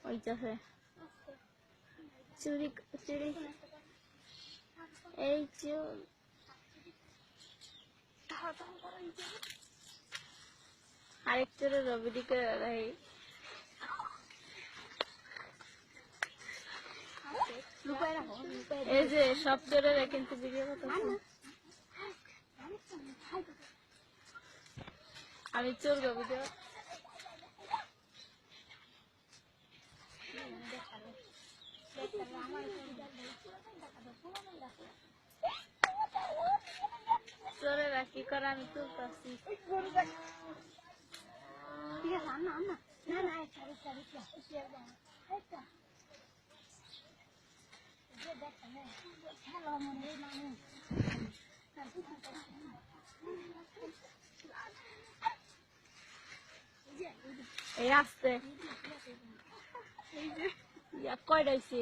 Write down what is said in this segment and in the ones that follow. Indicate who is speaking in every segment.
Speaker 1: ওইটাছে চুরি চুরি এই চোর আরেক চোরের রবিডি করে রাই এই যে সব চোরেরা কিন্তু ভিডিও করতেছে আমি চোর গো ভিডিও চোরেরা কি করে আমি তুলতেছি এই আসতে কয়টা হয়েছে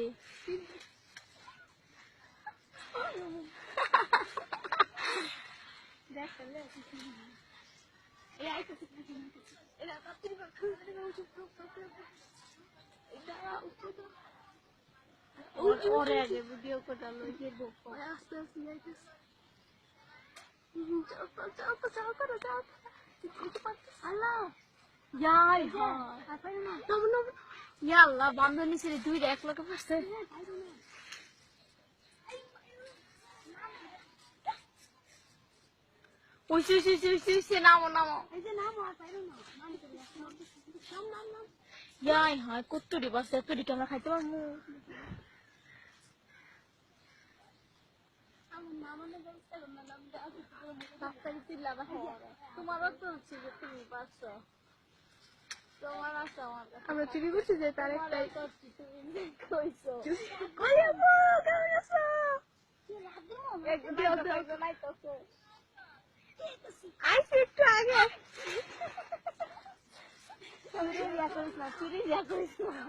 Speaker 1: ওরে আগে ভিডিও কোটা লই যে দেখো আস্তে আস্তে যাইতেছে চাও করো আল্লাহ ইয়াই ইয়া আল্লাহ বান্ধবী ছেড়ে দুই এক লোকে পড়ছে উইসে নামো নামো ইয়াই হয় কুত্তুরি বসে তুরি কি আমরা খাইতে পারবো তোমারও তো হচ্ছে যে তুমি পারছো তোমার আছে আমার আমরা চুরি করছি যে তার একটাই একটু আগে চুরি করিস না